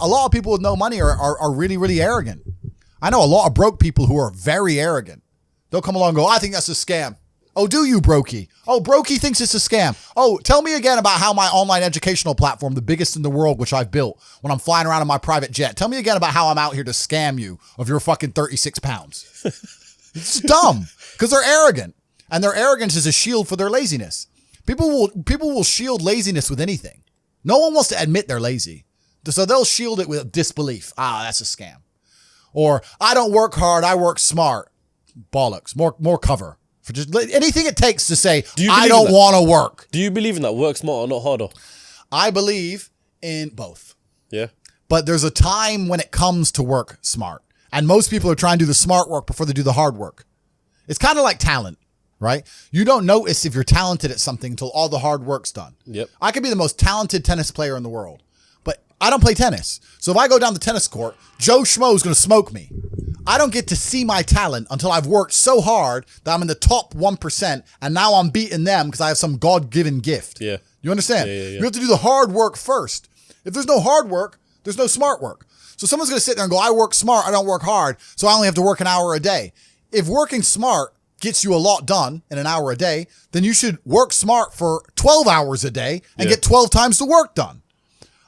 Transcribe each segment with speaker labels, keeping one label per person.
Speaker 1: a lot of people with no money are really, really arrogant. I know a lot of broke people who are very arrogant. They'll come along and go, I think that's a scam. Oh, do you, Brokey? Oh, Brokey thinks it's a scam. Oh, tell me again about how my online educational platform, the biggest in the world, which I've built when I'm flying around in my private jet. Tell me again about how I'm out here to scam you of your fucking 36 pounds. It's dumb because they're arrogant, and their arrogance is a shield for their laziness. People will shield laziness with anything. No one wants to admit they're lazy. So they'll shield it with disbelief. Ah, that's a scam. Or I don't work hard, I work smart. Bollocks. More cover. For just anything it takes to say, I don't want to work.
Speaker 2: Do you believe in that? Work smarter, not harder?
Speaker 1: I believe in both.
Speaker 2: Yeah.
Speaker 1: But there's a time when it comes to work smart. And most people are trying to do the smart work before they do the hard work. It's kind of like talent, right? You don't notice if you're talented at something until all the hard work's done.
Speaker 2: Yep.
Speaker 1: I could be the most talented tennis player in the world, but I don't play tennis. So if I go down the tennis court, Joe Schmo is going to smoke me. I don't get to see my talent until I've worked so hard that I'm in the top 1%, and now I'm beating them because I have some God-given gift.
Speaker 2: Yeah.
Speaker 1: You understand?
Speaker 2: Yeah.
Speaker 1: You have to do the hard work first. If there's no hard work, there's no smart work. So someone's going to sit there and go, I work smart, I don't work hard, so I only have to work an hour a day. If working smart gets you a lot done in an hour a day, then you should work smart for 12 hours a day and get 12 times the work done.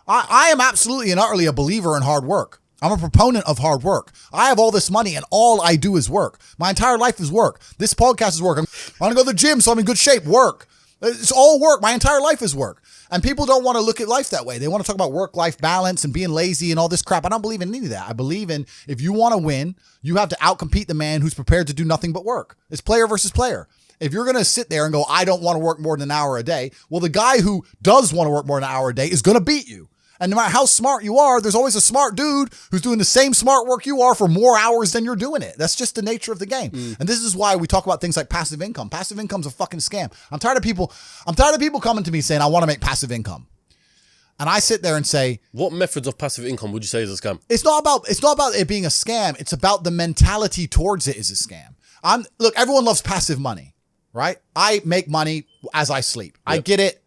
Speaker 1: I am absolutely and utterly a believer in hard work. I'm a proponent of hard work. I have all this money and all I do is work. My entire life is work. This podcast is work. I want to go to the gym so I'm in good shape. Work. It's all work. My entire life is work. And people don't want to look at life that way. They want to talk about work-life balance and being lazy and all this crap. I don't believe in any of that. I believe in if you want to win, you have to outcompete the man who's prepared to do nothing but work. It's player versus player. If you're going to sit there and go, I don't want to work more than an hour a day, well, the guy who does want to work more than an hour a day is going to beat you. And no matter how smart you are, there's always a smart dude who's doing the same smart work you are for more hours than you're doing it. That's just the nature of the game. And this is why we talk about things like passive income. Passive income's a fucking scam. I'm tired of people coming to me saying, I want to make passive income. And I sit there and say,
Speaker 2: what methods of passive income would you say is a scam?
Speaker 1: It's not about it being a scam. It's about the mentality towards it is a scam. Look, everyone loves passive money, right? I make money as I sleep. Yep. I get it.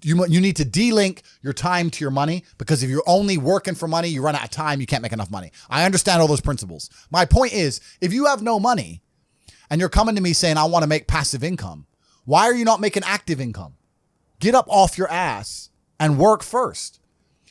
Speaker 1: You need to de-link your time to your money because if you're only working for money, you run out of time, you can't make enough money. I understand all those principles. My point is, if you have no money and you're coming to me saying, I want to make passive income, why are you not making active income? Get up off your ass and work first.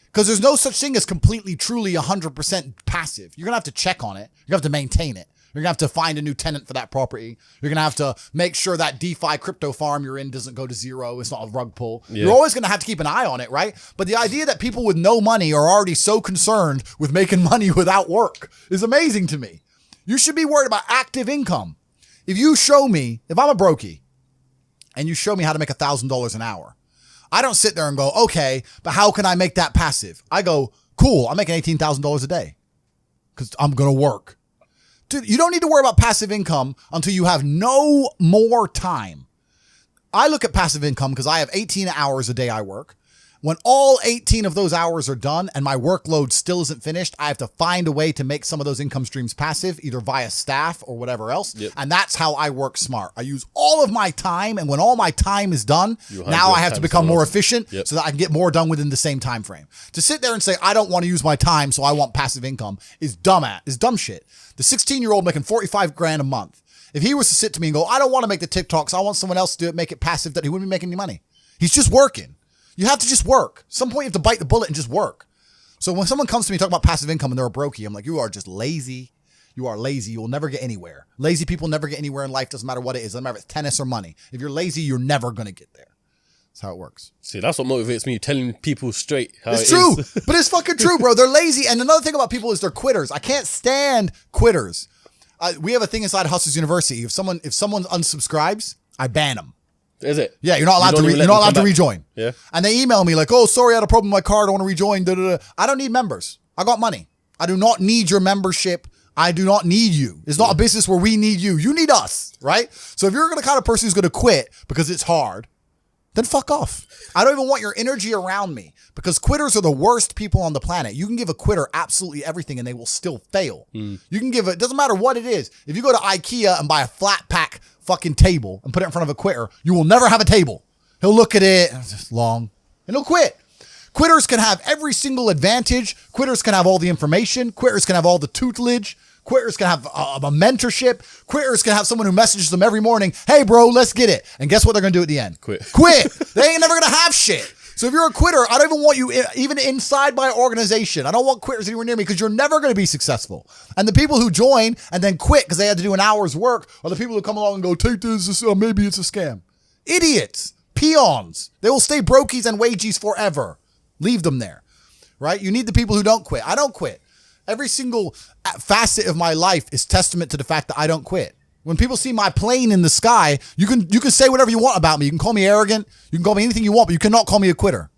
Speaker 1: Because there's no such thing as completely, truly 100% passive. You're going to have to check on it. You're going to have to maintain it. You're going to have to find a new tenant for that property. You're going to have to make sure that DeFi crypto farm you're in doesn't go to zero. It's not a rug pull. Yeah. You're always going to have to keep an eye on it, right? But the idea that people with no money are already so concerned with making money without work is amazing to me. You should be worried about active income. If you show me, if I'm a brokey and you show me how to make $1,000 an hour, I don't sit there and go, okay, but how can I make that passive? I go, cool, I'm making $18,000 a day because I'm going to work. Dude, you don't need to worry about passive income until you have no more time. I look at passive income because I have 18 hours a day I work. When all 18 of those hours are done and my workload still isn't finished, I have to find a way to make some of those income streams passive, either via staff or whatever else. Yep. And that's how I work smart. I use all of my time, and when all my time is done, now I have to become more efficient so that I can get more done within the same time frame. To sit there and say, I don't want to use my time, so I want passive income is dumb shit. The 16-year-old making 45 grand a month, if he was to sit to me and go, I don't want to make the TikToks, I want someone else to do it, make it passive, that he wouldn't be making any money. He's just working. You have to just work. At some point you have to bite the bullet and just work. So when someone comes to me talking about passive income and they're a brokey, I'm like, you are just lazy. You are lazy. You will never get anywhere. Lazy people never get anywhere in life. Doesn't matter what it is. Doesn't matter if it's tennis or money. If you're lazy, you're never going to get there. That's how it works.
Speaker 2: See, that's what motivates me, telling people straight how
Speaker 1: it's
Speaker 2: it
Speaker 1: true,
Speaker 2: is.
Speaker 1: But it's fucking true, bro. They're lazy. And another thing about people is they're quitters. I can't stand quitters. We have a thing inside Hustlers University. If someone unsubscribes, I ban them.
Speaker 2: Is it?
Speaker 1: Yeah, you're not allowed to rejoin.
Speaker 2: Yeah.
Speaker 1: And they email me like, oh, sorry, I had a problem with my card. I want to rejoin. I don't need members. I got money. I do not need your membership. I do not need you. It's not a business where we need you. You need us, right? So if you're the kind of person who's going to quit because it's hard, then fuck off. I don't even want your energy around me because quitters are the worst people on the planet. You can give a quitter absolutely everything and they will still fail. You can give it, doesn't matter what it is. If you go to IKEA and buy a flat pack fucking table and put it in front of a quitter, you will never have a table. He'll look at it, it's just long, and he'll quit. Quitters can have every single advantage. Quitters can have all the information. Quitters can have all the tutelage. Quitters can have a mentorship. Quitters can have someone who messages them every morning, hey, bro, let's get it. And guess what they're going to do at the end?
Speaker 2: Quit.
Speaker 1: They ain't never going to have shit. So if you're a quitter, I don't even want you even inside my organization. I don't want quitters anywhere near me because you're never going to be successful. And the people who join and then quit because they had to do an hour's work are the people who come along and go, take this, maybe it's a scam. Idiots. Peons. They will stay brokies and wagies forever. Leave them there, right? You need the people who don't quit. I don't quit. Every single facet of my life is testament to the fact that I don't quit. When people see my plane in the sky, you can say whatever you want about me. You can call me arrogant. You can call me anything you want, but you cannot call me a quitter.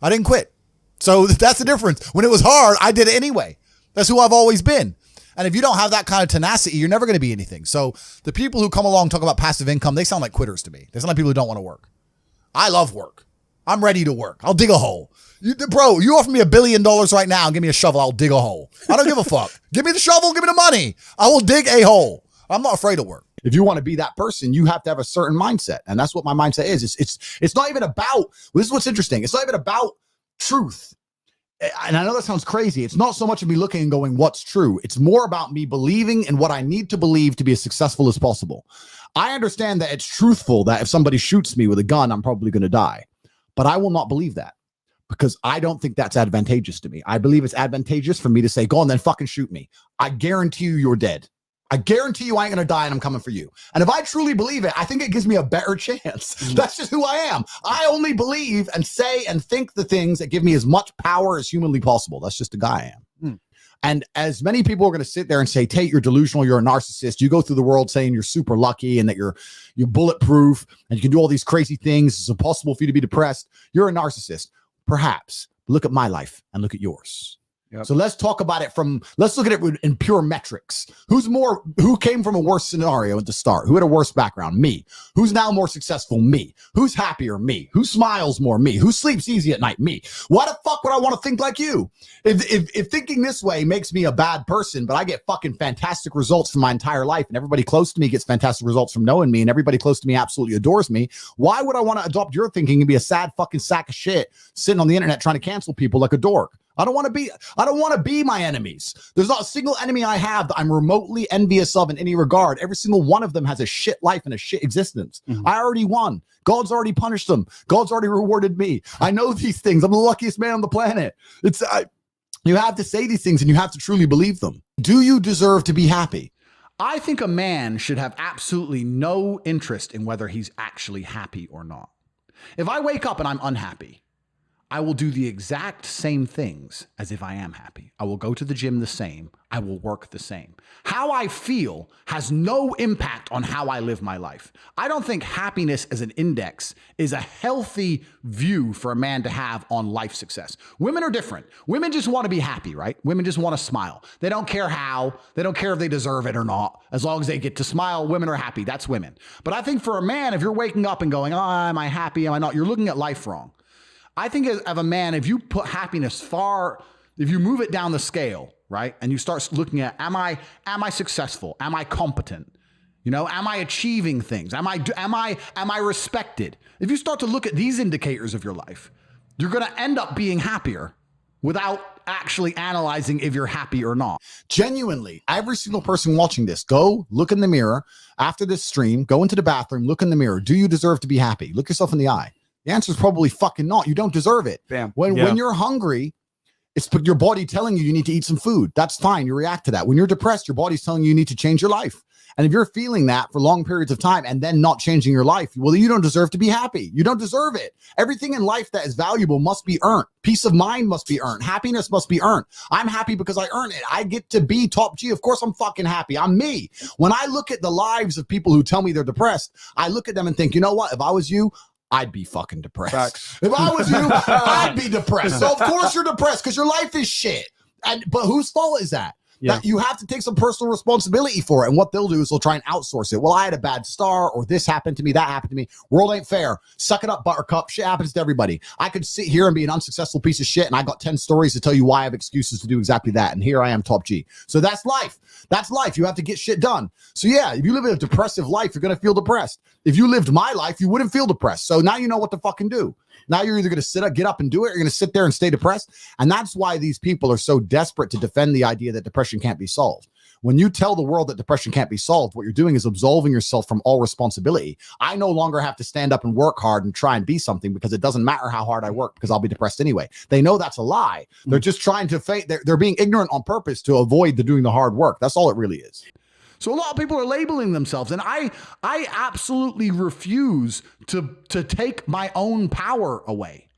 Speaker 1: I didn't quit. So that's the difference. When it was hard, I did it anyway. That's who I've always been. And if you don't have that kind of tenacity, you're never going to be anything. So the people who come along and talk about passive income, they sound like quitters to me. They sound like people who don't want to work. I love work. I'm ready to work. I'll dig a hole. Bro, you offer me $1 billion right now and give me a shovel, I'll dig a hole. I don't give a fuck. Give me the shovel, give me the money. I will dig a hole. I'm not afraid of work.
Speaker 3: If you want to be that person, you have to have a certain mindset. And that's what my mindset is. It's not even about, this is what's interesting. It's not even about truth. And I know that sounds crazy. It's not so much of me looking and going, what's true? It's more about me believing in what I need to believe to be as successful as possible. I understand that it's truthful that if somebody shoots me with a gun, I'm probably going to die. But I will not believe that because I don't think that's advantageous to me. I believe it's advantageous for me to say, go on, then fucking shoot me. I guarantee you you're dead. I guarantee you I ain't going to die and I'm coming for you. And if I truly believe it, I think it gives me a better chance. That's just who I am. I only believe and say and think the things that give me as much power as humanly possible. That's just the guy I am. And as many people are going to sit there and say, Tate, you're delusional, you're a narcissist. You go through the world saying you're super lucky and that you're bulletproof and you can do all these crazy things. It's impossible for you to be depressed. You're a narcissist. Perhaps. Look at my life and look at yours. Yep. So let's talk about it let's look at it in pure metrics. Who came from a worse scenario at the start? Who had a worse background? Me. Who's now more successful? Me. Who's happier? Me. Who smiles more? Me. Who sleeps easy at night? Me. Why the fuck would I want to think like you? If thinking this way makes me a bad person, but I get fucking fantastic results from my entire life and everybody close to me gets fantastic results from knowing me and everybody close to me absolutely adores me, why would I want to adopt your thinking and be a sad fucking sack of shit sitting on the internet trying to cancel people like a dork? I don't want to be my enemies. There's not a single enemy I have that I'm remotely envious of in any regard. Every single one of them has a shit life and a shit existence. I already won. God's already punished them. God's already rewarded me. I know these things. I'm the luckiest man on the planet. You have to say these things and you have to truly believe them. Do you deserve to be happy?
Speaker 4: I think a man should have absolutely no interest in whether he's actually happy or not. If I wake up and I'm unhappy, I will do the exact same things as if I am happy. I will go to the gym the same. I will work the same. How I feel has no impact on how I live my life. I don't think happiness as an index is a healthy view for a man to have on life success. Women are different. Women just want to be happy, right? Women just want to smile. They don't care how. They don't care if they deserve it or not. As long as they get to smile, women are happy. That's women. But I think for a man, if you're waking up and going, oh, am I happy? Am I not? You're looking at life wrong. I think of a man, if you put happiness if you move it down the scale, right? And you start looking at, am I successful? Am I competent? Am I achieving things? Am I respected? If you start to look at these indicators of your life, you're going to end up being happier without actually analyzing if you're happy or not.
Speaker 3: Genuinely, every single person watching this, go look in the mirror after this stream, go into the bathroom, look in the mirror. Do you deserve to be happy? Look yourself in the eye. The answer is probably fucking not. You don't deserve it.
Speaker 5: Bam.
Speaker 3: When you're hungry, it's your body telling you need to eat some food. That's fine. You react to that. When you're depressed, your body's telling you need to change your life. And if you're feeling that for long periods of time and then not changing your life, well, you don't deserve to be happy. You don't deserve it. Everything in life that is valuable must be earned. Peace of mind must be earned. Happiness must be earned. I'm happy because I earn it. I get to be top G. Of course, I'm fucking happy. I'm me. When I look at the lives of people who tell me they're depressed, I look at them and think, you know what? If I was you, I'd be fucking depressed.
Speaker 5: Facts.
Speaker 3: If I was you, I'd be depressed. So of course you're depressed because your life is shit. But whose fault is that? That you have to take some personal responsibility for it. And what they'll do is they'll try and outsource it. Well, I had a bad start, or this happened to me, that happened to me. World ain't fair. Suck it up, buttercup. Shit happens to everybody. I could sit here and be an unsuccessful piece of shit, and I got 10 stories to tell you why I have excuses to do exactly that. And here I am, top G. So that's life. That's life. You have to get shit done. So yeah, if you live a depressive life, you're going to feel depressed. If you lived my life, you wouldn't feel depressed. So now you know what to fucking do. Now you're either going to get up and do it, or you're going to sit there and stay depressed. And that's why these people are so desperate to defend the idea that depression can't be solved. When you tell the world that depression can't be solved, what you're doing is absolving yourself from all responsibility. I no longer have to stand up and work hard and try and be something, because it doesn't matter how hard I work, because I'll be depressed anyway. They know that's a lie. They're just trying to they're being ignorant on purpose to avoid doing the hard work. That's all it really is.
Speaker 4: So a lot of people are labeling themselves, and I absolutely refuse to take my own power away.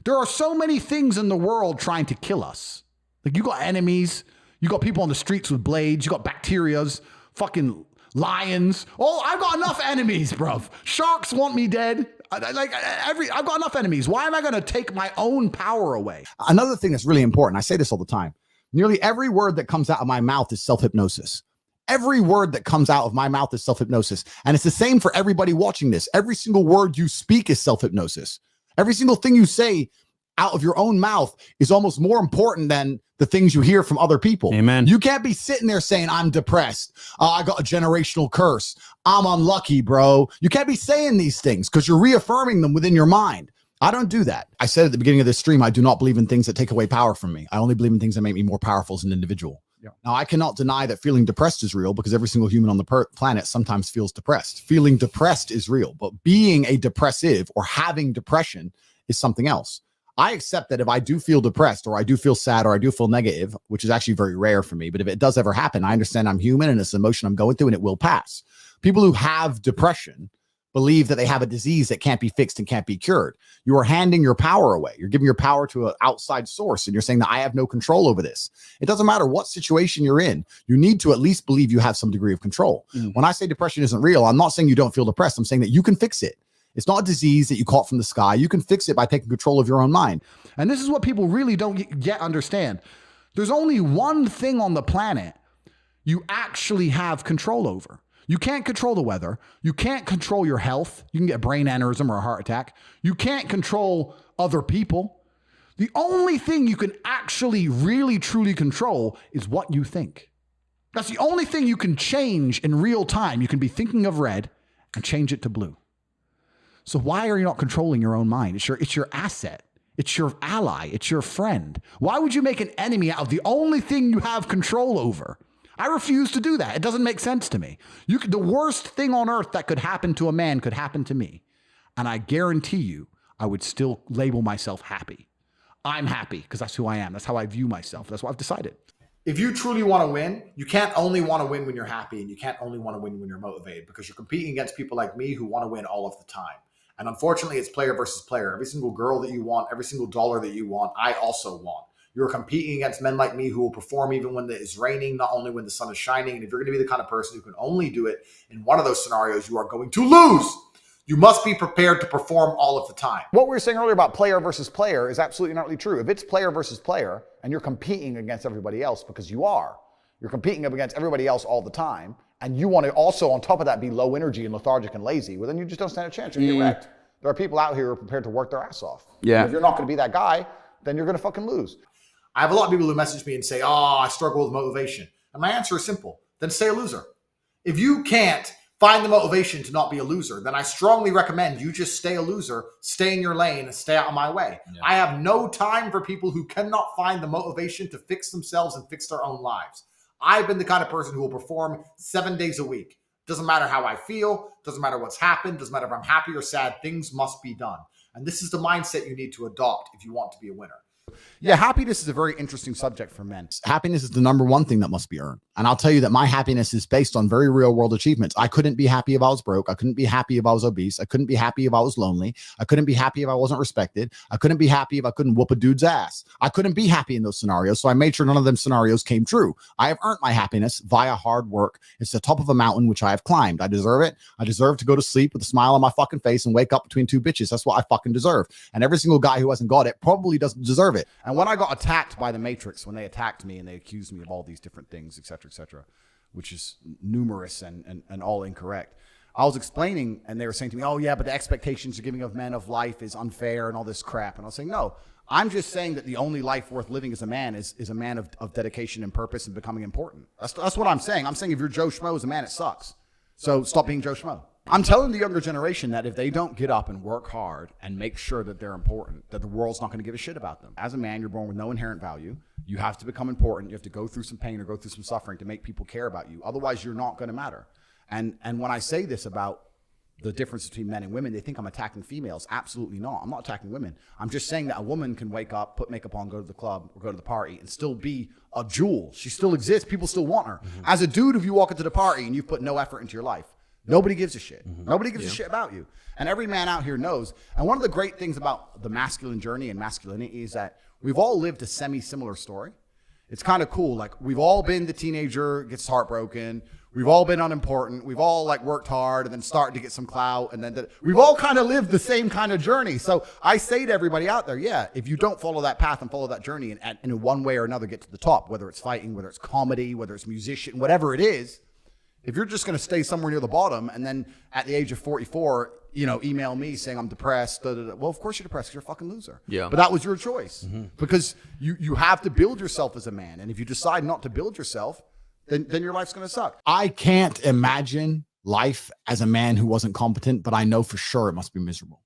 Speaker 4: There are so many things in the world trying to kill us. Like, you got enemies, you got people on the streets with blades, you got bacterias, fucking lions. Oh, I've got enough enemies, bruv. Sharks want me dead. I've got enough enemies. Why am I going to take my own power away?
Speaker 3: Another thing that's really important, I say this all the time, nearly every word that comes out of my mouth is self-hypnosis. Every word that comes out of my mouth is self-hypnosis. And it's the same for everybody watching this. Every single word you speak is self-hypnosis. Every single thing you say out of your own mouth is almost more important than the things you hear from other people.
Speaker 5: Amen.
Speaker 3: You can't be sitting there saying, I'm depressed. I got a generational curse. I'm unlucky, bro. You can't be saying these things, because you're reaffirming them within your mind. I don't do that. I said at the beginning of this stream, I do not believe in things that take away power from me. I only believe in things that make me more powerful as an individual.
Speaker 4: Yeah.
Speaker 3: Now, I cannot deny that feeling depressed is real, because every single human on the planet sometimes feels depressed. Feeling depressed is real, but being a depressive or having depression is something else. I accept that if I do feel depressed, or I do feel sad, or I do feel negative, which is actually very rare for me, but if it does ever happen, I understand I'm human and it's an emotion I'm going through, and it will pass. People who have depression believe that they have a disease that can't be fixed and can't be cured. You are handing your power away. You're giving your power to an outside source, and you're saying that I have no control over this. It doesn't matter what situation you're in. You need to at least believe you have some degree of control. When I say depression isn't real, I'm not saying you don't feel depressed. I'm saying that you can fix it. It's not a disease that you caught from the sky. You can fix it by taking control of your own mind.
Speaker 4: And this is what people really don't yet understand. There's only one thing on the planet you actually have control over. You can't control the weather. You can't control your health. You can get a brain aneurysm or a heart attack. You can't control other people. The only thing you can actually really truly control is what you think. That's the only thing you can change in real time. You can be thinking of red and change it to blue. So why are you not controlling your own mind? It's your asset. It's your ally. It's your friend. Why would you make an enemy out of the only thing you have control over? I refuse to do that. It doesn't make sense to me. The worst thing on earth that could happen to a man could happen to me. And I guarantee you, I would still label myself happy. I'm happy because that's who I am. That's how I view myself. That's what I've decided.
Speaker 1: If you truly want to win, you can't only want to win when you're happy, and you can't only want to win when you're motivated, because you're competing against people like me who want to win all of the time. And unfortunately, it's player versus player. Every single girl that you want, every single dollar that you want, I also want. You're competing against men like me who will perform even when it is raining, not only when the sun is shining. And if you're going to be the kind of person who can only do it in one of those scenarios, you are going to lose. You must be prepared to perform all of the time.
Speaker 3: What we were saying earlier about player versus player is absolutely not really true. If it's player versus player and you're competing against everybody else, because you're competing up against everybody else all the time, and you want to also, on top of that, be low energy and lethargic and lazy, well, then you just don't stand a chance. You're wrecked. There are people out here who are prepared to work their ass off. Yeah. And if you're not going to be that guy, then you're going to fucking lose.
Speaker 1: I have a lot of people who message me and say, oh, I struggle with motivation. And my answer is simple. Then stay a loser. If you can't find the motivation to not be a loser, then I strongly recommend you just stay a loser, stay in your lane, and stay out of my way. Yeah. I have no time for people who cannot find the motivation to fix themselves and fix their own lives. I've been the kind of person who will perform 7 days a week. Doesn't matter how I feel, doesn't matter what's happened, doesn't matter if I'm happy or sad, things must be done. And this is the mindset you need to adopt if you want to be a winner.
Speaker 3: Yeah, happiness is a very interesting subject for men. Happiness is the number one thing that must be earned. And I'll tell you that my happiness is based on very real world achievements. I couldn't be happy if I was broke. I couldn't be happy if I was obese. I couldn't be happy if I was lonely. I couldn't be happy if I wasn't respected. I couldn't be happy if I couldn't whoop a dude's ass. I couldn't be happy in those scenarios. So I made sure none of them scenarios came true. I have earned my happiness via hard work. It's the top of a mountain, which I have climbed. I deserve it. I deserve to go to sleep with a smile on my fucking face and wake up between two bitches. That's what I fucking deserve. And every single guy who hasn't got it probably doesn't deserve it.
Speaker 4: And when I got attacked by the Matrix, when they attacked me and they accused me of all these different things, et cetera, which is numerous and all incorrect, I was explaining, and they were saying to me, oh yeah, but the expectations you're giving of men of life is unfair and all this crap. And I was saying, no, I'm just saying that the only life worth living as a man is a man of dedication and purpose and becoming important. That's what I'm saying. I'm saying if you're Joe Schmo as a man, it sucks. So stop being Joe Schmo. I'm telling the younger generation that if they don't get up and work hard and make sure that they're important, that the world's not going to give a shit about them. As a man, you're born with no inherent value. You have to become important. You have to go through some pain or go through some suffering to make people care about you. Otherwise, you're not going to matter. And when I say this about the difference between men and women, they think I'm attacking females. Absolutely not. I'm not attacking women. I'm just saying that a woman can wake up, put makeup on, go to the club or go to the party and still be a jewel. She still exists. People still want her. Mm-hmm. As a dude, if you walk into the party and you put no effort into your life, nobody gives a shit. Mm-hmm. Nobody gives a shit about you. And every man out here knows. And one of the great things about the masculine journey and masculinity is that we've all lived a semi-similar story. It's kind of cool. Like, we've all been the teenager, gets heartbroken. We've all been unimportant. We've all like worked hard and then started to get some clout. And then we've all kind of lived the same kind of journey. So I say to everybody out there, yeah, if you don't follow that path and follow that journey and in one way or another get to the top, whether it's fighting, whether it's comedy, whether it's musician, whatever it is, if you're just going to stay somewhere near the bottom and then at the age of 44, email me saying I'm depressed, well, of course you're depressed because you're a fucking loser. Yeah. But that was your choice because you have to build yourself as a man. And if you decide not to build yourself, then your life's going to suck.
Speaker 3: I can't imagine life as a man who wasn't competent, but I know for sure it must be miserable.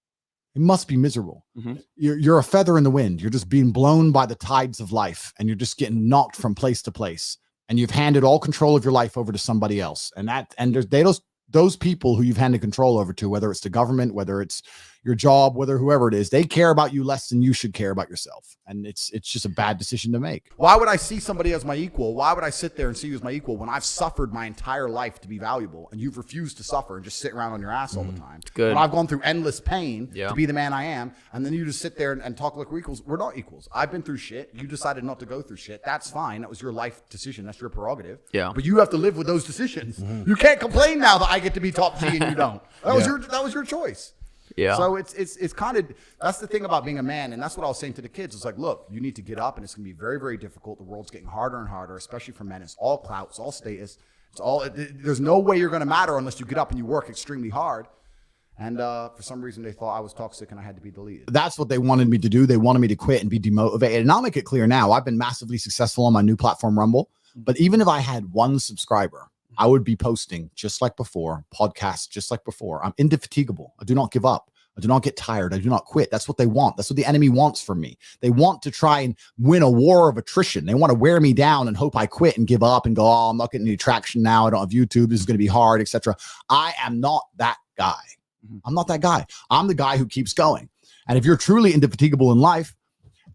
Speaker 3: It must be miserable. Mm-hmm. You're a feather in the wind. You're just being blown by the tides of life and you're just getting knocked from place to place. And you've handed all control of your life over to somebody else. And those people who you've handed control over to, whether it's the government, whether it's your job, whether whoever it is, they care about you less than you should care about yourself. And it's just a bad decision to make.
Speaker 4: Why would I see somebody as my equal? Why would I sit there and see you as my equal when I've suffered my entire life to be valuable and you've refused to suffer and just sit around on your ass all the time? Good. When I've gone through endless pain to be the man I am, and then you just sit there and talk like we're equals. We're not equals. I've been through shit. You decided not to go through shit. That's fine. That was your life decision. That's your prerogative. Yeah. But you have to live with those decisions. Mm-hmm. You can't complain now that I get to be top G and you don't. That was your choice. Yeah. So it's kind of, that's the thing about being a man. And that's what I was saying to the kids. It's like, look, you need to get up and it's going to be very, very difficult. The world's getting harder and harder, especially for men. It's all clout. It's all status. There's no way you're going to matter unless you get up and you work extremely hard. And for some reason, they thought I was toxic and I had to be deleted.
Speaker 3: That's what they wanted me to do. They wanted me to quit and be demotivated. And I'll make it clear now, I've been massively successful on my new platform, Rumble. But even if I had one subscriber, I would be posting just like before, podcasts just like before. I'm indefatigable. I do not give up. I do not get tired. I do not quit. That's what they want. That's what the enemy wants from me. They want to try and win a war of attrition. They want to wear me down and hope I quit and give up and go, oh, I'm not getting any traction now. I don't have YouTube. This is going to be hard, etc. I am not that guy. I'm not that guy. I'm the guy who keeps going. And if you're truly indefatigable in life,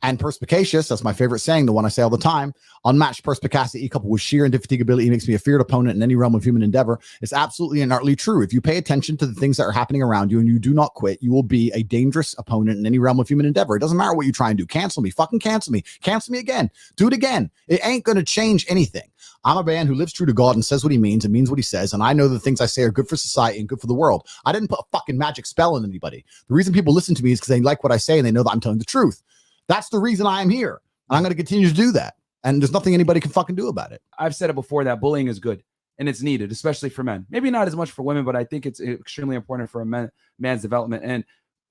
Speaker 3: and perspicacious, that's my favorite saying, the one I say all the time, unmatched perspicacity coupled with sheer indefatigability makes me a feared opponent in any realm of human endeavor. It's absolutely and utterly true. If you pay attention to the things that are happening around you and you do not quit, you will be a dangerous opponent in any realm of human endeavor. It doesn't matter what you try and do. Cancel me. Fucking cancel me. Cancel me again. Do it again. It ain't going to change anything. I'm a man who lives true to God and says what he means and means what he says. And I know the things I say are good for society and good for the world. I didn't put a fucking magic spell on anybody. The reason people listen to me is because they like what I say and they know that I'm telling the truth. That's the reason I am here. And I'm going to continue to do that. And there's nothing anybody can fucking do about it.
Speaker 5: I've said it before that bullying is good and it's needed, especially for men. Maybe not as much for women, but I think it's extremely important for a man's development. And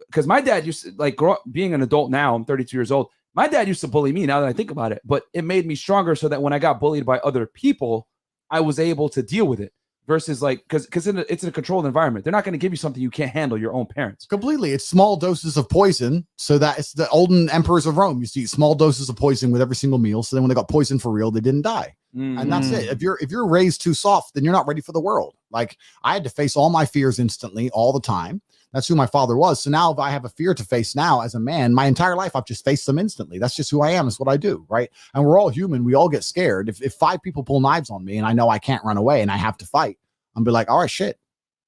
Speaker 5: because my dad used to, like, being an adult now, I'm 32 years old. My dad used to bully me now that I think about it, but it made me stronger so that when I got bullied by other people, I was able to deal with it. Versus like, because it's in a controlled environment. They're not going to give you something you can't handle, your own parents.
Speaker 3: Completely. It's small doses of poison. So that it's the olden emperors of Rome. You see small doses of poison with every single meal. So then when they got poisoned for real, they didn't die. And that's it. If you're raised too soft, then you're not ready for the world. Like, I had to face all my fears instantly all the time. That's who my father was. So now if I have a fear to face now as a man, my entire life, I've just faced them instantly. That's just who I am. It's what I do, right? And we're all human. We all get scared. If 5 people pull knives on me and I know I can't run away and I have to fight, I'm be like, all right, shit.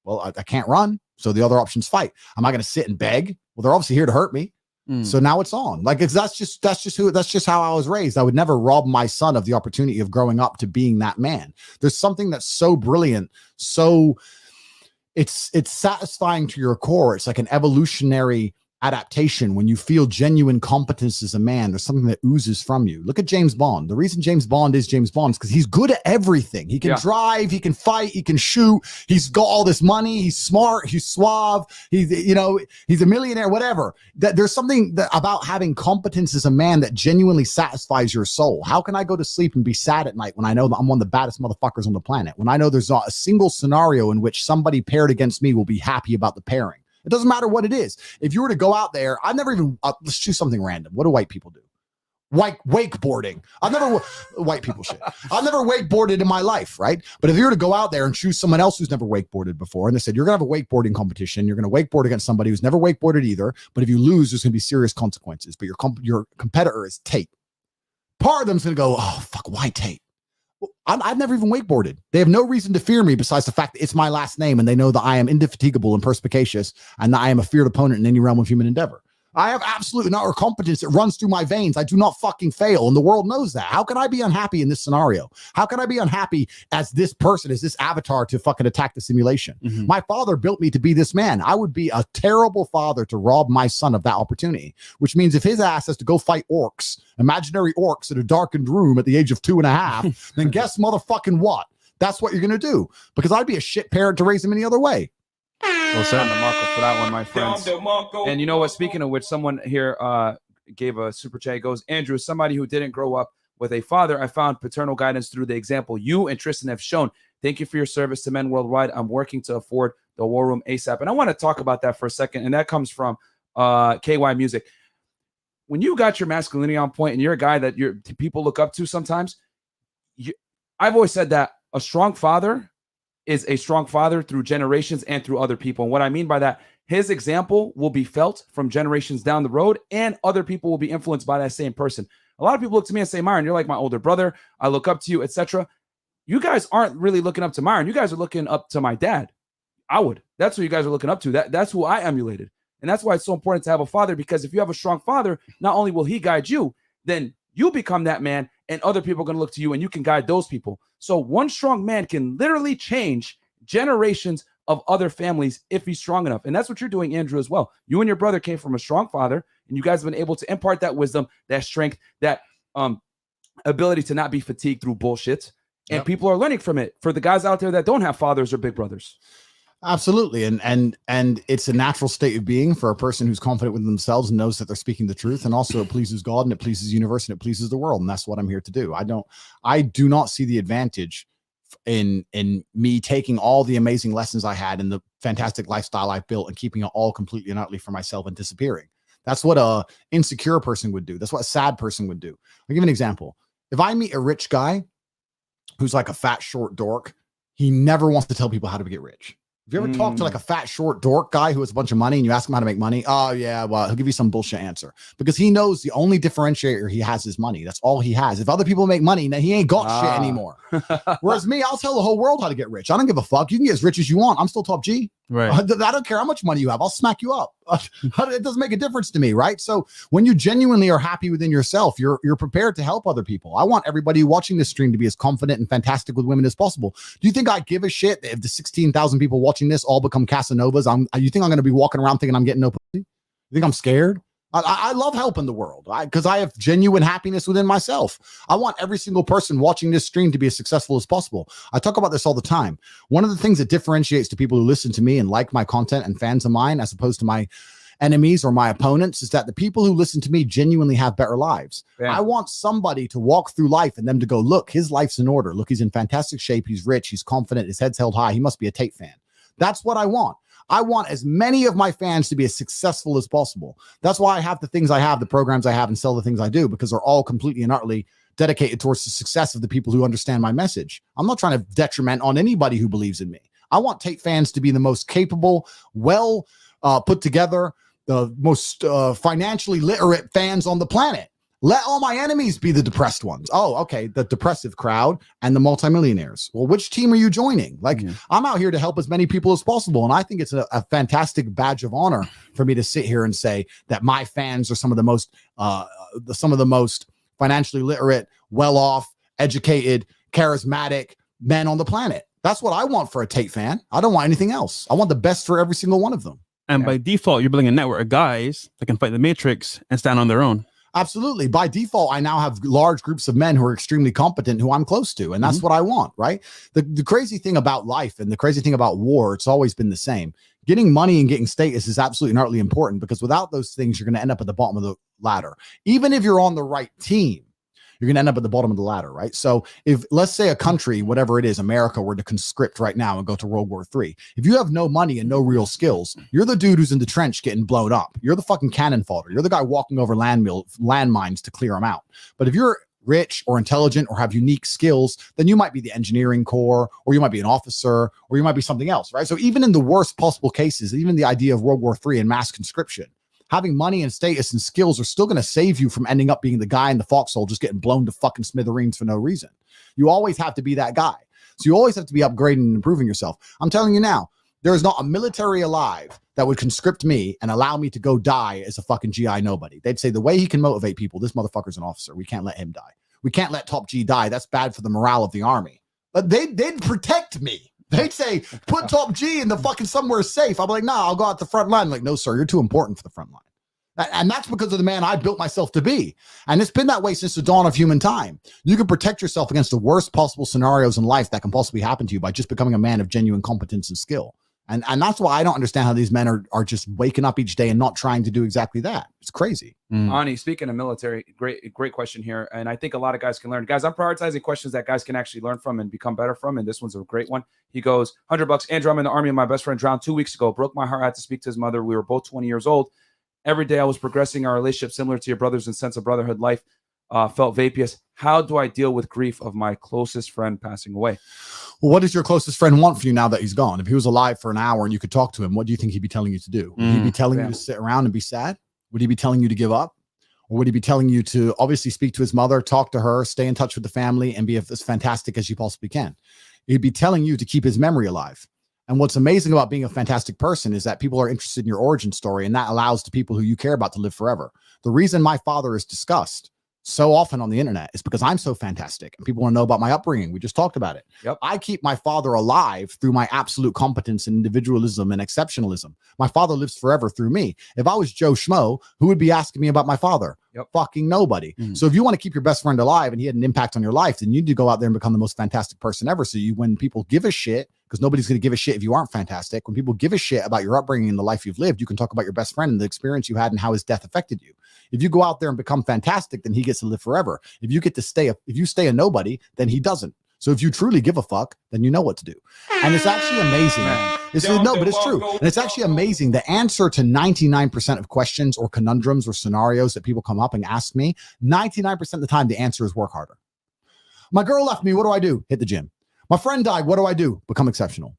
Speaker 3: Well, I can't run. So the other option's fight. Am I going to sit and beg? Well, they're obviously here to hurt me. So now it's on. Like, that's just how I was raised. I would never rob my son of the opportunity of growing up to being that man. There's something that's so brilliant. So it's satisfying to your core. It's like an evolutionary adaptation. When you feel genuine competence as a man, there's something that oozes from you. Look at James Bond. The reason James Bond is James Bond is because he's good at everything. He can drive, he can fight, he can shoot. He's got all this money. He's smart. He's suave. He's a millionaire, whatever. That there's something about having competence as a man that genuinely satisfies your soul. How can I go to sleep and be sad at night when I know that I'm one of the baddest motherfuckers on the planet? When I know there's not a single scenario in which somebody paired against me will be happy about the pairing. It doesn't matter what it is. If you were to go out there, I've never even, let's choose something random. What do white people do? Wakeboarding. White people shit. I've never wakeboarded in my life, right? But if you were to go out there and choose someone else who's never wakeboarded before, and they said, you're going to have a wakeboarding competition, you're going to wakeboard against somebody who's never wakeboarded either, but if you lose, there's going to be serious consequences. But your competitor is Tate. Part of them's going to go, oh, fuck, why Tate? I've never even wakeboarded. They have no reason to fear me besides the fact that it's my last name and they know that I am indefatigable and perspicacious and that I am a feared opponent in any realm of human endeavor. I have absolute and utter competence that runs through my veins. I do not fucking fail, and the world knows that. How can I be unhappy in this scenario? How can I be unhappy as this person, as this avatar to fucking attack the simulation? Mm-hmm. My father built me to be this man. I would be a terrible father to rob my son of that opportunity, which means if his ass has to go fight orcs, imaginary orcs in a darkened room at the age of 2.5, then guess motherfucking what? That's what you're going to do, because I'd be a shit parent to raise him any other way.
Speaker 5: Well said, Marco, for that one, my friends. And you know what? Speaking of which, someone here gave a super chat. It goes, Andrew, somebody who didn't grow up with a father, I found paternal guidance through the example you and Tristan have shown. Thank you for your service to men worldwide. I'm working to afford the War Room ASAP. And I want to talk about that for a second. And that comes from KY Music. When you got your masculinity on point and you're a guy that people look up to sometimes, I've always said that a strong father is a strong father through generations and through other people. And what I mean by that, his example will be felt from generations down the road, and other people will be influenced by that same person. A lot of people look to me and say, Myron, you're like my older brother. I look up to you, etc. You guys aren't really looking up to Myron. You guys are looking up to my dad. I would. That's who you guys are looking up to. That's who I emulated. And that's why it's so important to have a father, because if you have a strong father, not only will he guide you, then you become that man, and other people are going to look to you and you can guide those people. So one strong man can literally change generations of other families if he's strong enough. And that's what you're doing, Andrew, as well. You and your brother came from a strong father, and you guys have been able to impart that wisdom, that strength, that ability to not be fatigued through bullshit. And people are learning from it. For the guys out there that don't have fathers or big brothers.
Speaker 3: Absolutely. And it's a natural state of being for a person who's confident with themselves and knows that they're speaking the truth. And also it pleases God and it pleases the universe and it pleases the world. And that's what I'm here to do. I do not see the advantage in me taking all the amazing lessons I had and the fantastic lifestyle I've built and keeping it all completely and utterly for myself and disappearing. That's what a insecure person would do. That's what a sad person would do. I'll give you an example. If I meet a rich guy who's like a fat, short dork, he never wants to tell people how to get rich. Have you ever talked to like a fat, short dork guy who has a bunch of money and you ask him how to make money? Oh, yeah, well, he'll give you some bullshit answer because he knows the only differentiator he has is money. That's all he has. If other people make money, then he ain't got shit anymore. Whereas me, I'll tell the whole world how to get rich. I don't give a fuck. You can get as rich as you want. I'm still top G.
Speaker 5: Right.
Speaker 3: I don't care how much money you have. I'll smack you up. It doesn't make a difference to me, right? So when you genuinely are happy within yourself, you're prepared to help other people. I want everybody watching this stream to be as confident and fantastic with women as possible. Do you think I give a shit if the 16,000 people watching this all become Casanovas? You think I'm going to be walking around thinking I'm getting no pussy? You think I'm scared? I love helping the world because I have genuine happiness within myself. I want every single person watching this stream to be as successful as possible. I talk about this all the time. One of the things that differentiates the people who listen to me and like my content and fans of mine, as opposed to my enemies or my opponents, is that the people who listen to me genuinely have better lives. Yeah. I want somebody to walk through life and them to go, look, his life's in order. Look, he's in fantastic shape. He's rich. He's confident. His head's held high. He must be a Tate fan. That's what I want. I want as many of my fans to be as successful as possible. That's why I have the things I have, the programs I have, and sell the things I do, because they're all completely and utterly dedicated towards the success of the people who understand my message. I'm not trying to detriment on anybody who believes in me. I want Tate fans to be the most capable, well put together the most financially literate fans on the planet. Let all my enemies be the depressed ones. Oh, okay. The depressive crowd and the multimillionaires. Well, which team are you joining? Like, I'm out here to help as many people as possible. And I think it's a fantastic badge of honor for me to sit here and say that my fans are some of the most financially literate, well-off, educated, charismatic men on the planet. That's what I want for a Tate fan. I don't want anything else. I want the best for every single one of them.
Speaker 6: And by default, you're building a network of guys that can fight the matrix and stand on their own.
Speaker 3: Absolutely. By default, I now have large groups of men who are extremely competent, who I'm close to. And that's what I want, right? The crazy thing about life and the crazy thing about war, it's always been the same. Getting money and getting status is absolutely and utterly important, because without those things, you're going to end up at the bottom of the ladder. Even if you're on the right team, you're going to end up at the bottom of the ladder, right? So if, let's say, a country, whatever it is, America, were to conscript right now and go to World War III, if you have no money and no real skills, you're the dude who's in the trench getting blown up. You're the fucking cannon fodder. You're the guy walking over landmines to clear them out. But if you're rich or intelligent or have unique skills, then you might be the engineering corps, or you might be an officer, or you might be something else, right? So even in the worst possible cases, even the idea of World War III and mass conscription, having money and status and skills are still going to save you from ending up being the guy in the foxhole just getting blown to fucking smithereens for no reason. You always have to be that guy. So you always have to be upgrading and improving yourself. I'm telling you now, there is not a military alive that would conscript me and allow me to go die as a fucking GI nobody. They'd say the way he can motivate people, this motherfucker's an officer. We can't let him die. We can't let Top G die. That's bad for the morale of the army. But they'd protect me. They'd say, put Top G in the fucking somewhere safe. I'm like, nah, I'll go out the front line. I'm like, no, sir, you're too important for the front line. And that's because of the man I built myself to be. And it's been that way since the dawn of human time. You can protect yourself against the worst possible scenarios in life that can possibly happen to you by just becoming a man of genuine competence and skill. And that's why I don't understand how these men are just waking up each day and not trying to do exactly that. It's crazy.
Speaker 5: Ani, speaking of military, great question here. And I think a lot of guys can learn. Guys, I'm prioritizing questions that guys can actually learn from and become better from. And this one's a great one. He goes, $100. Andrew, I'm in the army and my best friend drowned 2 weeks ago. Broke my heart. I had to speak to his mother. We were both 20 years old. Every day I was progressing our relationship similar to your brothers in sense of brotherhood. Life felt vaporous. How do I deal with grief of my closest friend passing away?
Speaker 3: Well, what does your closest friend want for you now that he's gone? If he was alive for an hour and you could talk to him, what do you think he'd be telling you to do? Would he be telling you to sit around and be sad? Would he be telling you to give up? Or would he be telling you to obviously speak to his mother, talk to her, stay in touch with the family, and be as fantastic as you possibly can? He'd be telling you to keep his memory alive. And what's amazing about being a fantastic person is that people are interested in your origin story, and that allows the people who you care about to live forever. The reason my father is discussed so often on the internet is because I'm so fantastic and people want to know about my upbringing. We just talked about it.
Speaker 5: Yep.
Speaker 3: I keep my father alive through my absolute competence and individualism and exceptionalism. My father lives forever through me. If I was Joe Schmo, who would be asking me about my father?
Speaker 5: Yep.
Speaker 3: Fucking nobody. So if you want to keep your best friend alive and he had an impact on your life, then you need to go out there and become the most fantastic person ever. So when people give a shit, because nobody's going to give a shit if you aren't fantastic. When people give a shit about your upbringing and the life you've lived, you can talk about your best friend and the experience you had and how his death affected you. If you go out there and become fantastic, then he gets to live forever. If you stay a nobody, then he doesn't. So if you truly give a fuck, then you know what to do. And it's actually amazing. But it's true. And it's actually amazing. The answer to 99% of questions or conundrums or scenarios that people come up and ask me, 99% of the time, the answer is work harder. My girl left me. What do I do? Hit the gym. My friend died. What do I do? Become exceptional.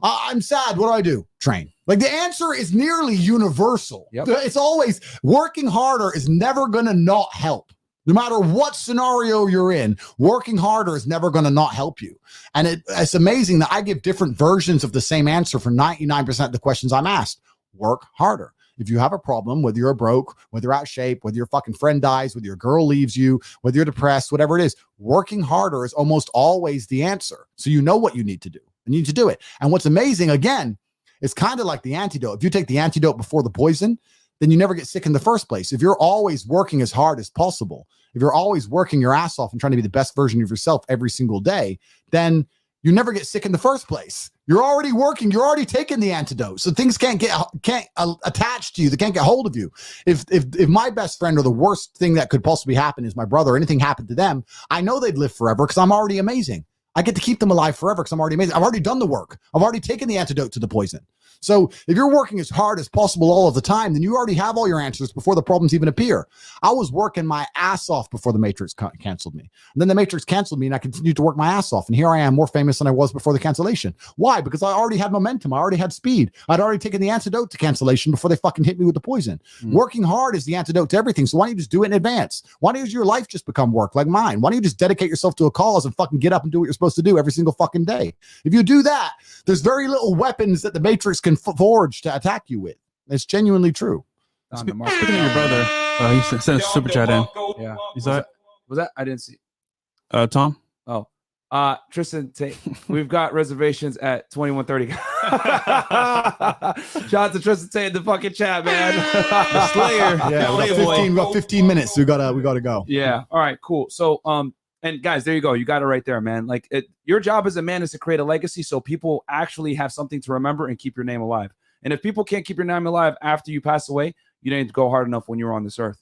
Speaker 3: I'm sad. What do I do? Train. Like, the answer is nearly universal.
Speaker 5: Yep.
Speaker 3: It's always working harder is never going to not help. No matter what scenario you're in, working harder is never going to not help you. And it's amazing that I give different versions of the same answer for 99% of the questions I'm asked. Work harder. If you have a problem, whether you're broke, whether you're out of shape, whether your fucking friend dies, whether your girl leaves you, whether you're depressed, whatever it is, working harder is almost always the answer. So you know what you need to do. You need to do it. And what's amazing, again, it's kind of like the antidote. If you take the antidote before the poison, then you never get sick in the first place. If you're always working as hard as possible, if you're always working your ass off and trying to be the best version of yourself every single day, then you never get sick in the first place. You're already working. You're already taking the antidote. So things can't attach to you. They can't get hold of you. If my best friend or the worst thing that could possibly happen is my brother, anything happened to them, I know they'd live forever because I'm already amazing. I get to keep them alive forever because I'm already amazing. I've already done the work. I've already taken the antidote to the poison. So if you're working as hard as possible all of the time, then you already have all your answers before the problems even appear. I was working my ass off before the Matrix canceled me. And then the Matrix canceled me and I continued to work my ass off. And here I am more famous than I was before the cancellation. Why? Because I already had momentum. I already had speed. I'd already taken the antidote to cancellation before they fucking hit me with the poison. Working hard is the antidote to everything. So why don't you just do it in advance? Why don't your life just become work like mine? Why don't you just dedicate yourself to a cause and fucking get up and do what you're supposed to do every single fucking day? If you do that, there's very little weapons that the Matrix can forge to attack you with. It's genuinely true.
Speaker 6: Speaking of your brother, he sent a super chat in.
Speaker 5: Yeah.
Speaker 6: Is that
Speaker 5: Was that? I didn't see.
Speaker 6: Tom?
Speaker 5: Oh, Tristan, we've got reservations at 21:30. Shout out to Tristan Tate in the fucking chat, man.
Speaker 6: The Slayer.
Speaker 3: Yeah, we got 15 minutes. We gotta go.
Speaker 5: Yeah. All right. Cool. So, and guys, there you go. You got it right there, man. Like, your job as a man is to create a legacy so people actually have something to remember and keep your name alive. And if people can't keep your name alive after you pass away, you didn't go hard enough when you were on this earth.